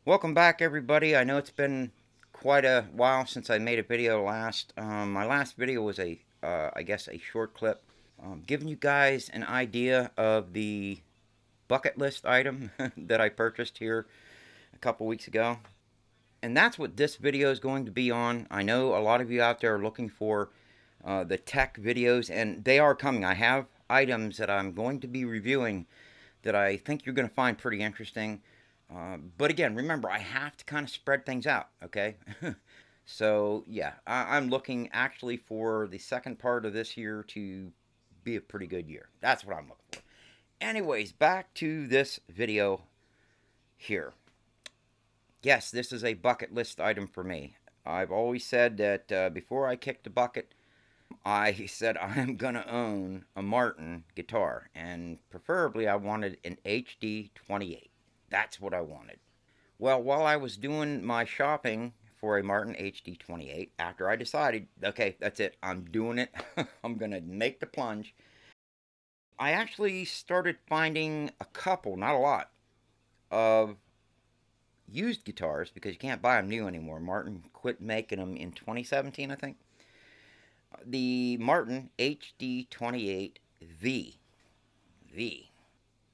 Welcome back, everybody. I know it's been quite a while since I made a video last. My last video was I guess, a short clip, giving you guys an idea of the bucket list item that I purchased here a couple weeks ago. And that's what this video is going to be on. I know a lot of you out there are looking for the tech videos, and they are coming. I have items that I'm going to be reviewing that I think you're going to find pretty interesting. But again, remember, I have to kind of spread things out, okay? So, yeah, I'm looking actually for the second part of this year to be a pretty good year. That's what I'm looking for. Anyways, back to this video here. Yes, this is a bucket list item for me. I've always said that before I kicked the bucket, I said I'm going to own a Martin guitar, and preferably I wanted an HD-28. That's what I wanted. Well, while I was doing my shopping for a Martin HD-28, after I decided, okay, that's it, I'm doing it, I'm going to make the plunge, I actually started finding a couple, not a lot, of used guitars, because you can't buy them new anymore. Martin quit making them in 2017, I think. The Martin HD-28V.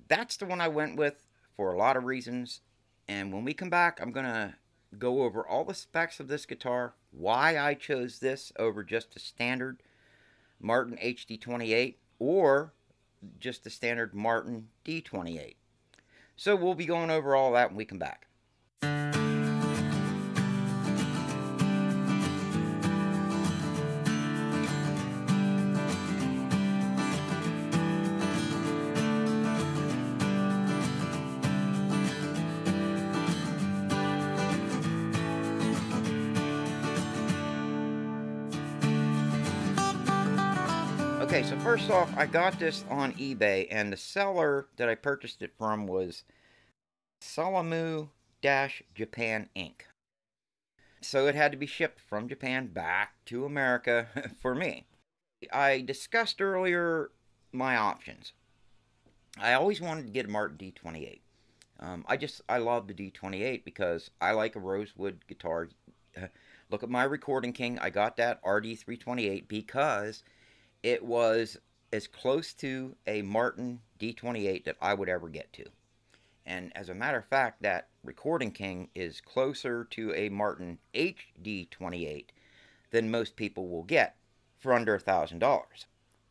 That's the one I went with for a lot of reasons. And when we come back, I'm going to go over all the specs of this guitar, why I chose this over just a standard Martin HD-28 or just the standard Martin D-28. So we'll be going over all that when we come back. Okay, so first off, I got this on eBay, and the seller that I purchased it from was Salamu-Japan Inc. So it had to be shipped from Japan back to America for me. I discussed earlier my options. I always wanted to get a Martin D-28. I love the D-28 because I like a rosewood guitar. Look at my Recording King. I got that RD-328 because it was as close to a Martin D-28 that I would ever get to. And as a matter of fact, that Recording King is closer to a Martin HD-28 than most people will get for under $1,000.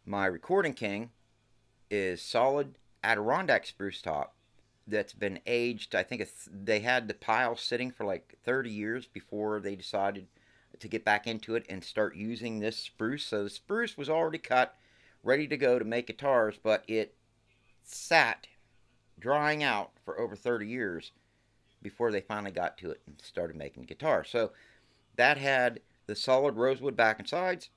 My Recording King is solid Adirondack spruce top that's been aged. I think they had the pile sitting for like 30 years before they decided to get back into it and start using this spruce. So the spruce was already cut, ready to go to make guitars, but it sat drying out for over 30 years before they finally got to it and started making guitars. So that had the solid rosewood back and sides,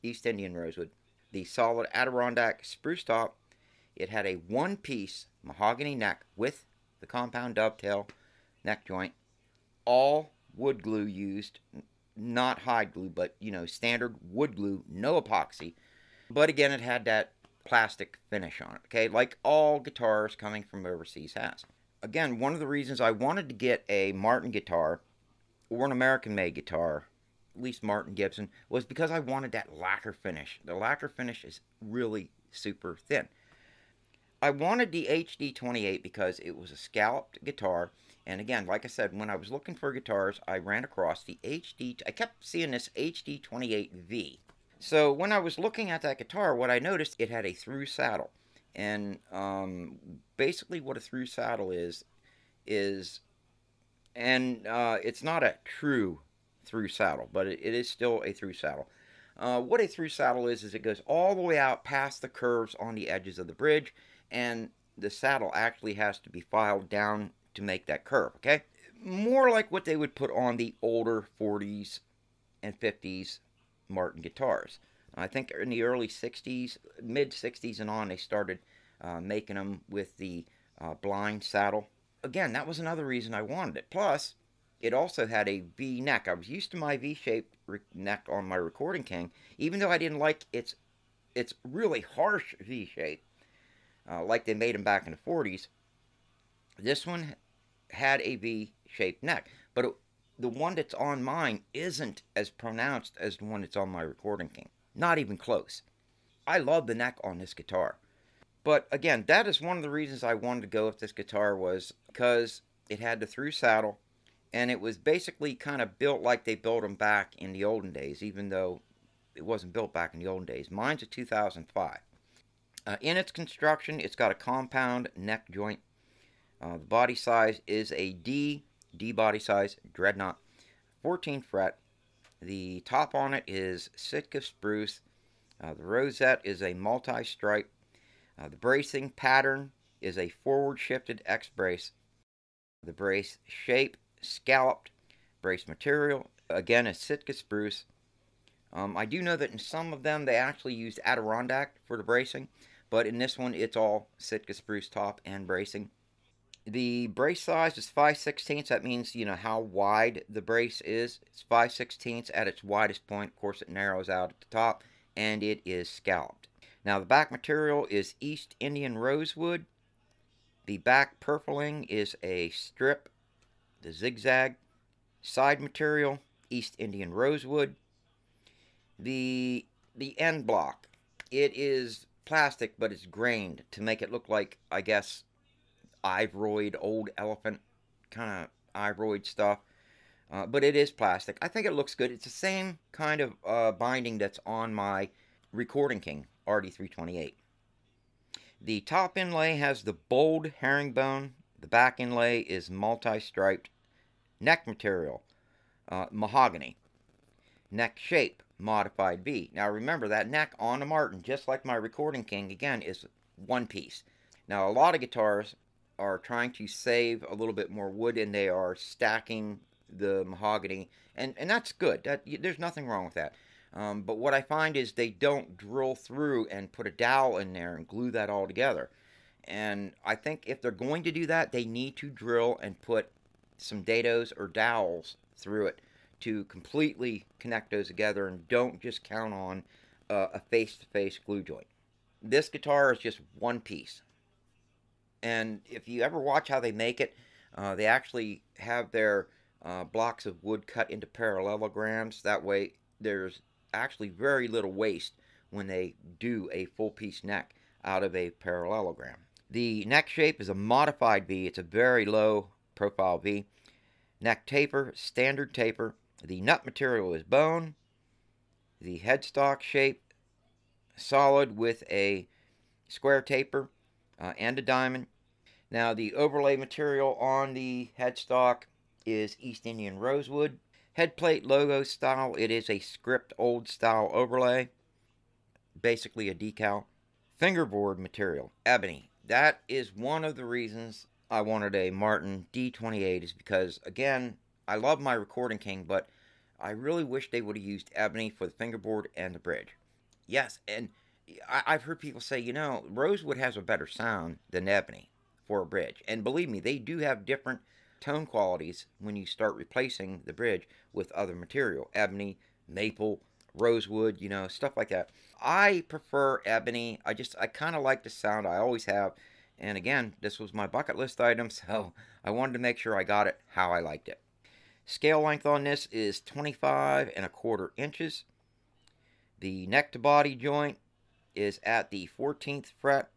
East Indian rosewood, the solid Adirondack spruce top. It had a one-piece mahogany neck with the compound dovetail neck joint, all wood glue used, not hide glue, but, you know, standard wood glue, no epoxy. But again, it had that plastic finish on it, okay, like all guitars coming from overseas has. Again, one of the reasons I wanted to get a Martin guitar, or an American-made guitar, at least Martin Gibson, was because I wanted that lacquer finish. The lacquer finish is really super thin. I wanted the HD-28 because it was a scalloped guitar. And again, like I said, when I was looking for guitars, I ran across the I kept seeing this HD-28V. So when I was looking at that guitar, what I noticed, it had a through saddle. And basically what a through saddle is it's not a true through saddle, but it is still a through saddle. What a through saddle is it goes all the way out past the curves on the edges of the bridge, and the saddle actually has to be filed down to make that curve, okay? More like what they would put on the older 40s and 50s Martin guitars. I think in the early 60s, mid 60s and on, they started making them with the blind saddle. Again, that was another reason I wanted it. Plus, it also had a V neck. I was used to my V-shaped neck on my Recording King, even though I didn't like its really harsh V shape, like they made them back in the 40s. This one had a V shaped neck. But the one that's on mine isn't as pronounced as the one that's on my Recording King. Not even close. I love the neck on this guitar. But again, that is one of the reasons I wanted to go with this guitar, was because it had the through saddle, and it was basically kind of built like they built them back in the olden days, even though it wasn't built back in the olden days. Mine's a 2005. In its construction, it's got a compound neck joint. The body size is a D body size dreadnought, 14th fret. The top on it is Sitka spruce. The rosette is a multi-stripe. The bracing pattern is a forward shifted X brace. The brace shape, scalloped. Brace material, again, is Sitka spruce. I do know that in some of them they actually use Adirondack for the bracing, but in this one it's all Sitka spruce top and bracing. The brace size is 5/16. That means, you know, how wide the brace is. It's 5/16 at its widest point. Of course, it narrows out at the top, and it is scalloped. Now, the back material is East Indian rosewood. The back purfling is a strip, the zigzag. Side material, East Indian rosewood. The end block, it is plastic, but it's grained to make it look like, I guess, ivoroid, old elephant kind of ivoroid stuff. But it is plastic. I think it looks good. It's the same kind of binding that's on my Recording King RD328. The top inlay has the bold herringbone. The back inlay is multi-striped. Neck material, mahogany. Neck shape, modified V. Now remember, that neck on the Martin, just like my Recording King, again, is one piece. Now a lot of guitars are trying to save a little bit more wood, and they are stacking the mahogany, and that's good. There's nothing wrong with that. But what I find is they don't drill through and put a dowel in there and glue that all together. And I think if they're going to do that, they need to drill and put some dados or dowels through it to completely connect those together, and don't just count on a face-to-face glue joint. This guitar is just one piece. And if you ever watch how they make it, they actually have their blocks of wood cut into parallelograms. That way there's actually very little waste when they do a full piece neck out of a parallelogram. The neck shape is a modified V. It's a very low profile V. Neck taper, standard taper. The nut material is bone. The headstock shape, solid with a square taper and a diamond. Now the overlay material on the headstock is East Indian rosewood. Headplate logo style, it is a script old style overlay, basically a decal. Fingerboard material, ebony. That is one of the reasons I wanted a Martin D28, is because, again, I love my Recording King, but I really wish they would have used ebony for the fingerboard and the bridge. Yes, and I've heard people say, you know, rosewood has a better sound than ebony for a bridge. And believe me, they do have different tone qualities when you start replacing the bridge with other material. Ebony, maple, rosewood, you know, stuff like that. I prefer ebony. I kind of like the sound. I always have. And again, this was my bucket list item, so I wanted to make sure I got it how I liked it. Scale length on this is 25¼ inches. The neck to body joint is at the 14th fret.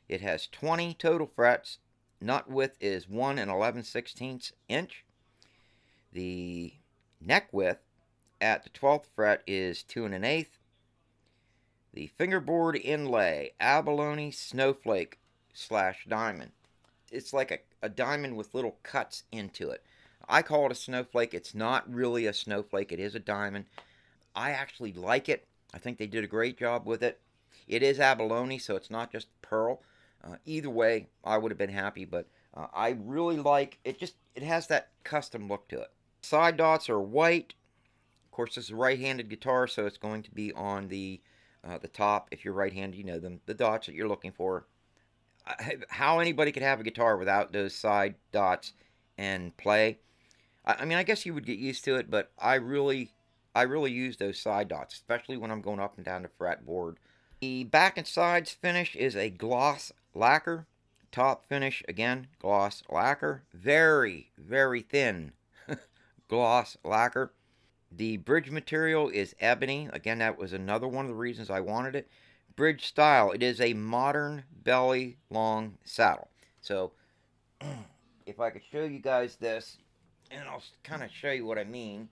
It has 20 total frets. Nut width is 1 11/16 inch. The neck width at the 12th fret is 2 1/8. The fingerboard inlay, abalone snowflake / diamond. It's like a diamond with little cuts into it. I call it a snowflake. It's not really a snowflake. It is a diamond. I actually like it. I think they did a great job with it. It is abalone, so it's not just pearl. Either way, I would have been happy, but I really like it. It has that custom look to it. Side dots are white. Of course, this is a right-handed guitar, so it's going to be on the top. If you're right-handed, you know them, the dots that you're looking for. How anybody could have a guitar without those side dots and play? I mean, I guess you would get used to it, but I really use those side dots, especially when I'm going up and down the fretboard. The back and sides finish is a gloss lacquer. top finish, again, gloss lacquer. Very, very thin gloss lacquer. The bridge material is ebony. Again, that was another one of the reasons I wanted it. Bridge style. It is a modern belly long saddle. So, if I could show you guys this, and I'll kind of show you what I mean.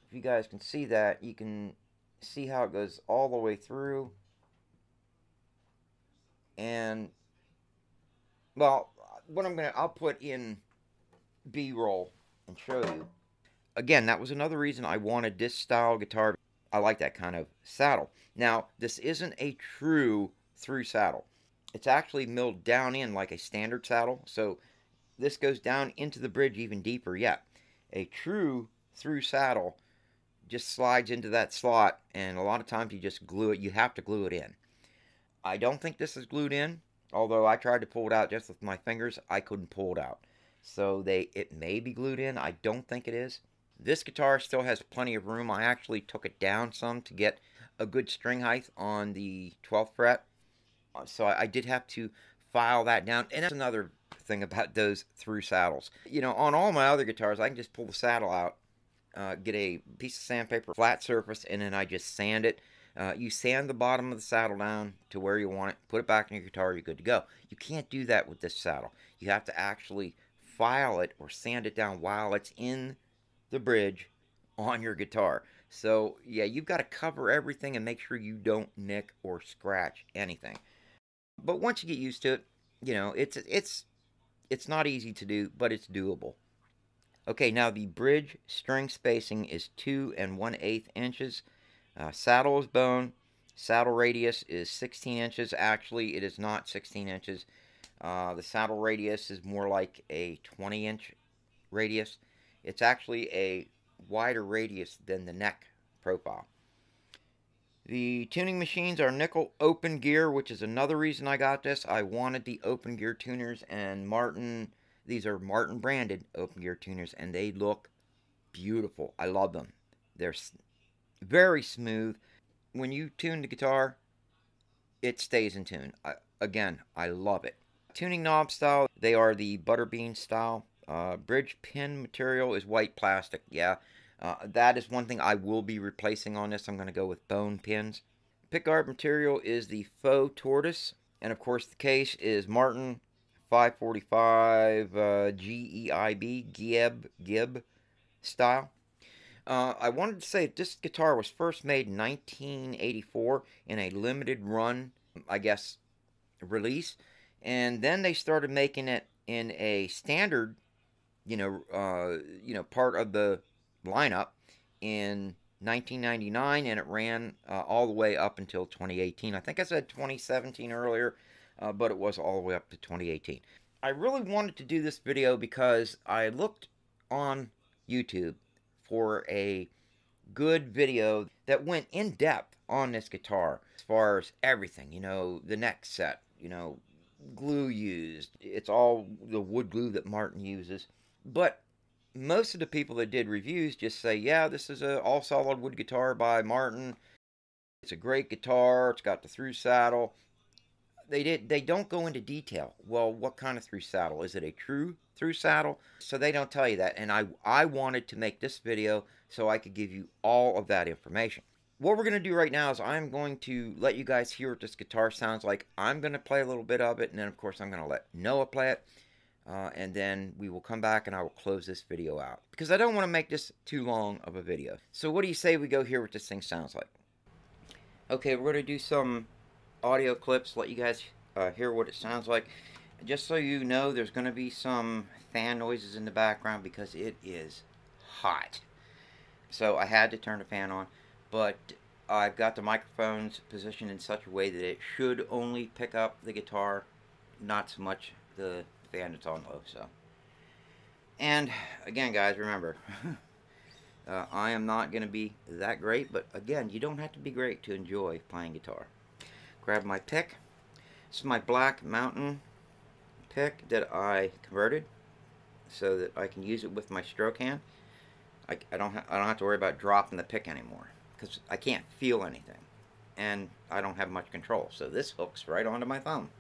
If you guys can see that, you can see how it goes all the way through. And, well, what I'll put in B-roll and show you. Again, that was another reason I wanted this style guitar. I like that kind of saddle. Now, this isn't a true through saddle. It's actually milled down in like a standard saddle. So this goes down into the bridge even deeper yet. A true through saddle just slides into that slot, and a lot of times you just glue it. You have to glue it in. I don't think this is glued in, although I tried to pull it out just with my fingers. I couldn't pull it out. So it may be glued in. I don't think it is. This guitar still has plenty of room. I actually took it down some to get a good string height on the 12th fret. So I did have to file that down. And that's another thing about those through saddles. You know, on all my other guitars, I can just pull the saddle out, get a piece of sandpaper, flat surface, and then I just sand it. You sand the bottom of the saddle down to where you want it, put it back in your guitar, you're good to go. You can't do that with this saddle. You have to actually file it or sand it down while it's in the bridge on your guitar. So yeah, you've got to cover everything and make sure you don't nick or scratch anything. But once you get used to it, you know, it's not easy to do, but it's doable. Okay, now the bridge string spacing is 2 1/8 inches. Saddle is bone. Saddle radius is 16 inches. Actually, it is not 16 inches. The saddle radius is more like a 20-inch radius. It's actually a wider radius than the neck profile. The tuning machines are nickel open gear, which is another reason I got this. I wanted the open gear tuners, and Martin, these are Martin branded open gear tuners, and they look beautiful. I love them. They're very smooth. When you tune the guitar, it stays in tune. Again, I love it. Tuning knob style, they are the butterbean style. Bridge pin material is white plastic. Yeah, that is one thing I will be replacing on this. I'm going to go with bone pins. Pickguard material is the faux tortoise. And of course the case is Martin 545 Gib style. I wanted to say this guitar was first made in 1984 in a limited run, I guess, release. And then they started making it in a standard, part of the lineup in 1999, and it ran all the way up until 2018. I think I said 2017 earlier, but it was all the way up to 2018. I really wanted to do this video because I looked on YouTube for a good video that went in depth on this guitar as far as everything, the neck set, glue used. It's all the wood glue that Martin uses. But most of the people that did reviews just say, yeah, this is a all solid wood guitar by Martin. It's a great guitar. It's got the through saddle. They don't go into detail. Well, what kind of through saddle? Is it a true through saddle? So they don't tell you that. And I wanted to make this video so I could give you all of that information. What we're going to do right now is I'm going to let you guys hear what this guitar sounds like. I'm going to play a little bit of it, and then of course I'm going to let Noah play it. And then we will come back and I will close this video out, because I don't want to make this too long of a video. So what do you say we go hear what this thing sounds like? Okay, we're going to do some audio clips, let you guys hear what it sounds like. Just so you know, there's going to be some fan noises in the background because it is hot. So I had to turn the fan on, but I've got the microphones positioned in such a way that it should only pick up the guitar, not so much the fan that's on low. So, and again, guys, remember, I am not going to be that great, but again, you don't have to be great to enjoy playing guitar. Grab my pick. This is my Black Mountain pick that I converted so that I can use it with my stroke hand. I don't have to worry about dropping the pick anymore because I can't feel anything, and I don't have much control. So this hooks right onto my thumb.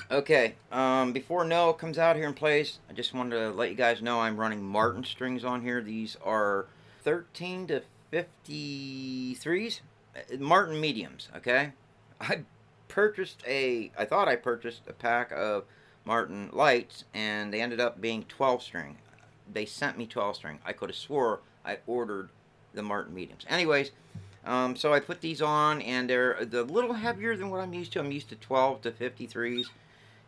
Okay, before Noah comes out here and plays, I just wanted to let you guys know I'm running Martin strings on here. These are 13 to 53s, Martin mediums, okay? I thought I purchased a pack of Martin lights, and they ended up being 12 string. They sent me 12 string. I could have swore I ordered the Martin mediums. Anyways, so I put these on, and they're a little heavier than what I'm used to. I'm used to 12 to 53s.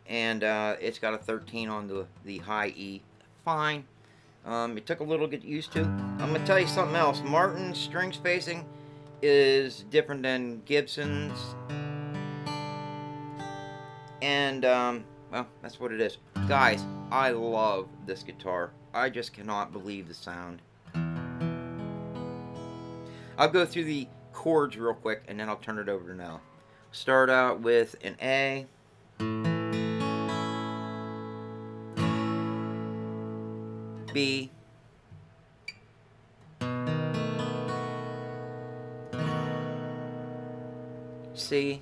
And it's got a 13 on the high E. Fine. It took a little to get used to. I'm going to tell you something else. Martin's string spacing is different than Gibson's. And, well, that's what it is. Guys, I love this guitar. I just cannot believe the sound. I'll go through the chords real quick, and then I'll turn it over to Nell. Start out with an A. B, C,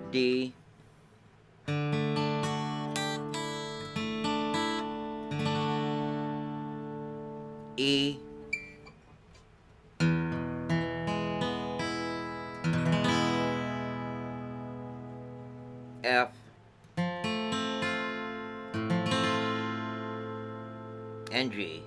D, E, F, and G.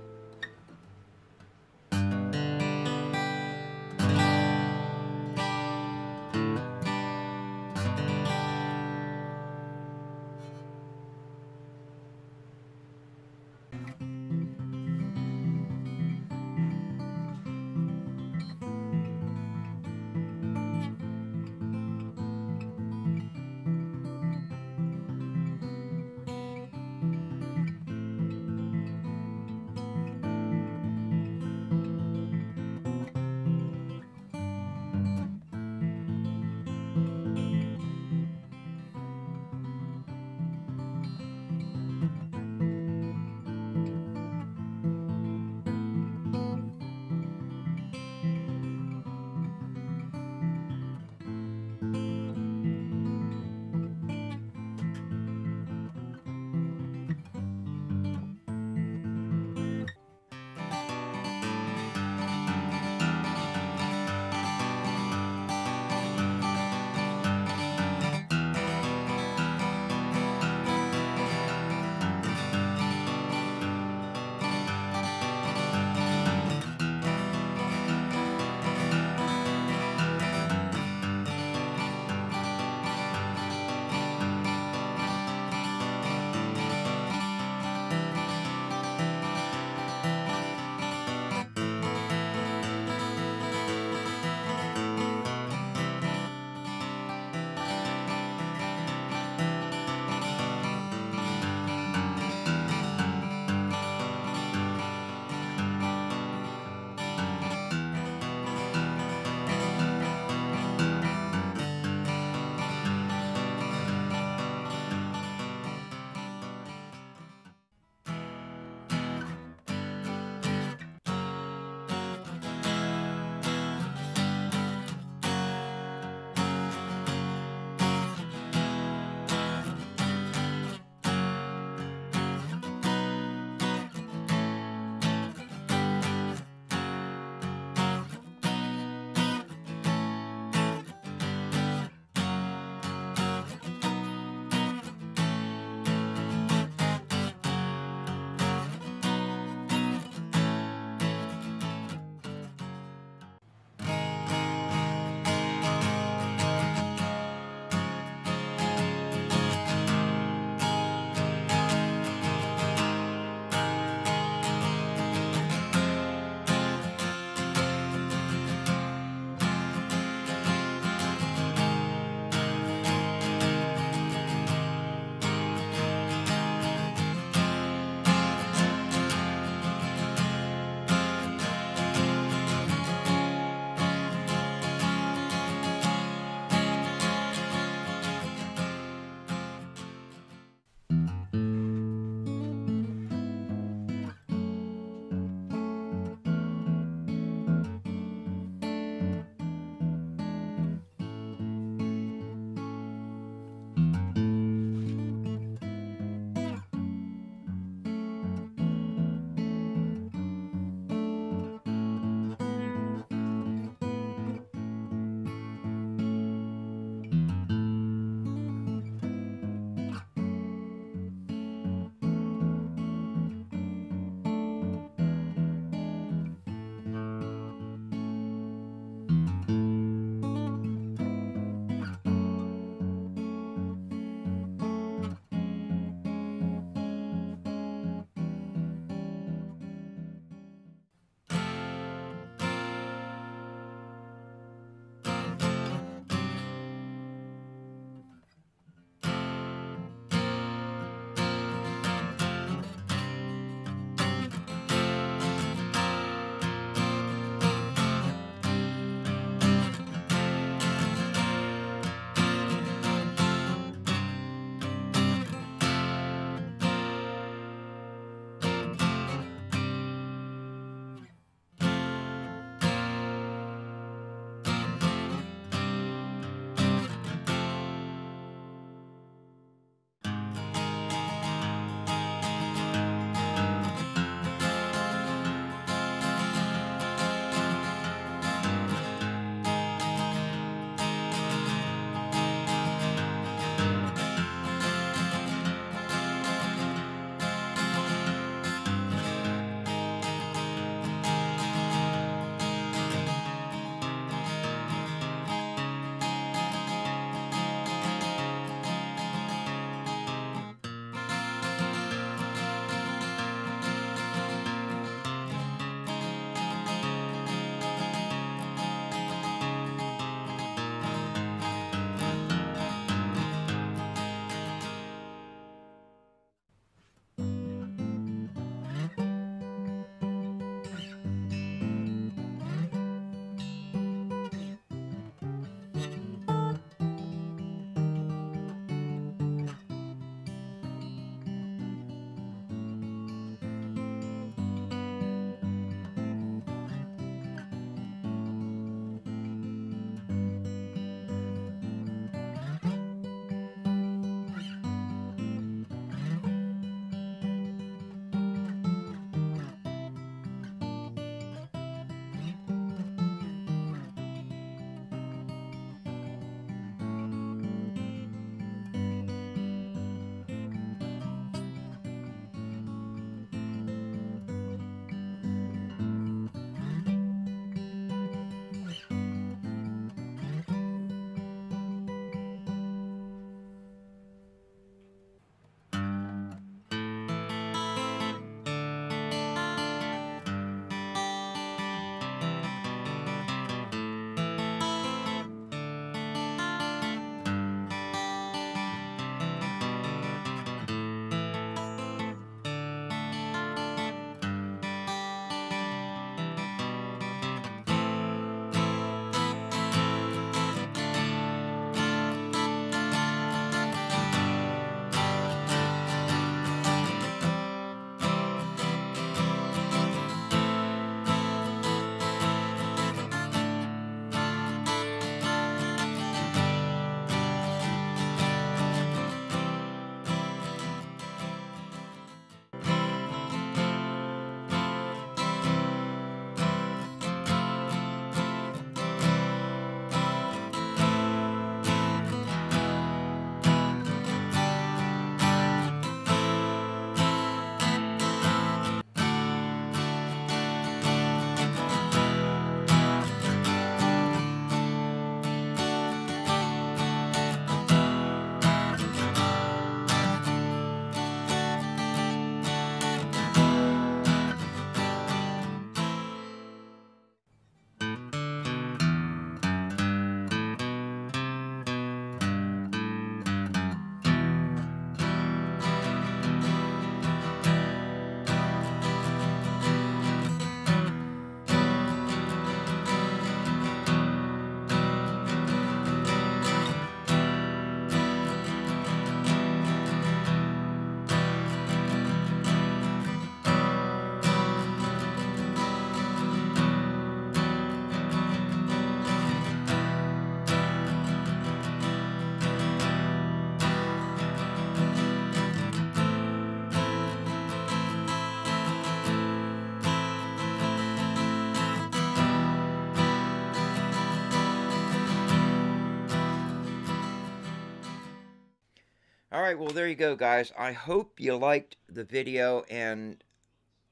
Alright, well there you go, guys. I hope you liked the video, and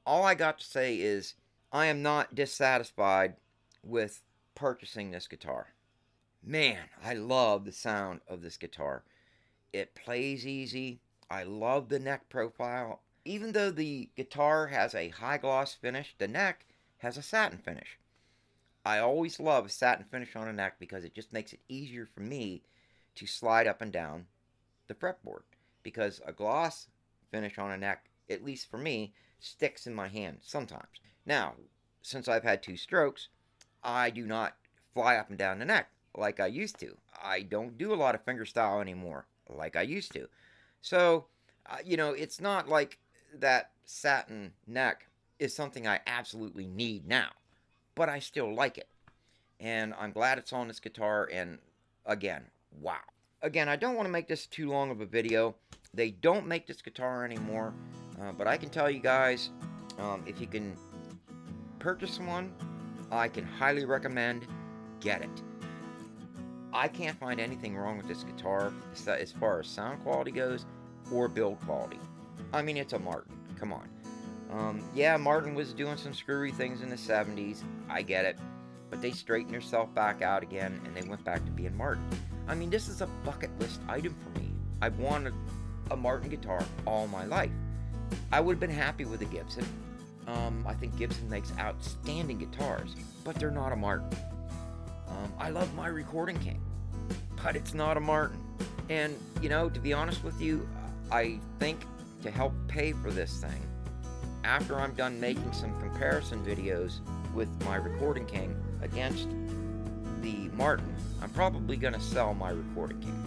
all I got to say is I am not dissatisfied with purchasing this guitar. Man, I love the sound of this guitar. It plays easy. I love the neck profile. Even though the guitar has a high gloss finish, the neck has a satin finish. I always love a satin finish on a neck because it just makes it easier for me to slide up and down the fretboard, because a gloss finish on a neck, at least for me, sticks in my hand sometimes. Now, since I've had 2 strokes, I do not fly up and down the neck like I used to. I don't do a lot of fingerstyle anymore like I used to. So, you know, it's not like that satin neck is something I absolutely need now, but I still like it. And I'm glad it's on this guitar, and again, wow. Again, I don't want to make this too long of a video. They don't make this guitar anymore, but I can tell you guys, if you can purchase one, I can highly recommend get it. I can't find anything wrong with this guitar as far as sound quality goes or build quality. I mean, it's a Martin. Come on. Yeah, Martin was doing some screwy things in the 70s. I get it. But they straightened themselves back out again, and they went back to being Martin. I mean, this is a bucket list item for me. I've wanted a Martin guitar all my life. I would have been happy with a Gibson. I think Gibson makes outstanding guitars, but they're not a Martin. I love my Recording King, but it's not a Martin. And, you know, to be honest with you, I think to help pay for this thing, after I'm done making some comparison videos with my Recording King against the Martin, I'm probably going to sell my Recording King.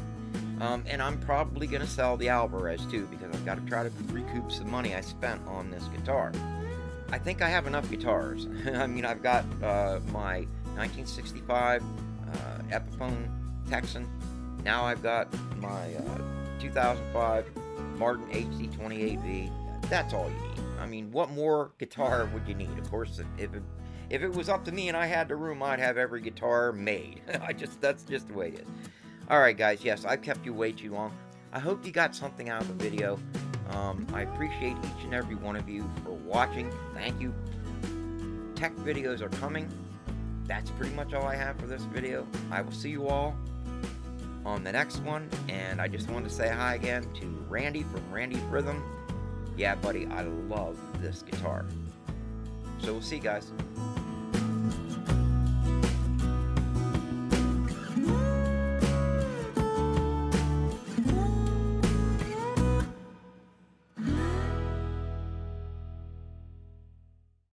And I'm probably going to sell the Alvarez too, because I've got to try to recoup some money I spent on this guitar. I think I have enough guitars. I mean, I've got my 1965 Epiphone Texan. Now I've got my 2005 Martin HD-28V. That's all you need. I mean, what more guitar would you need? Of course, if it was up to me and I had the room, I'd have every guitar made. That's just the way it is. Alright guys, yes, I've kept you way too long. I hope you got something out of the video. I appreciate each and every one of you for watching. Thank you. Tech videos are coming. That's pretty much all I have for this video. I will see you all on the next one. And I just wanted to say hi again to Randy from Randy's Rhythm. Yeah, buddy, I love this guitar. So we'll see you guys.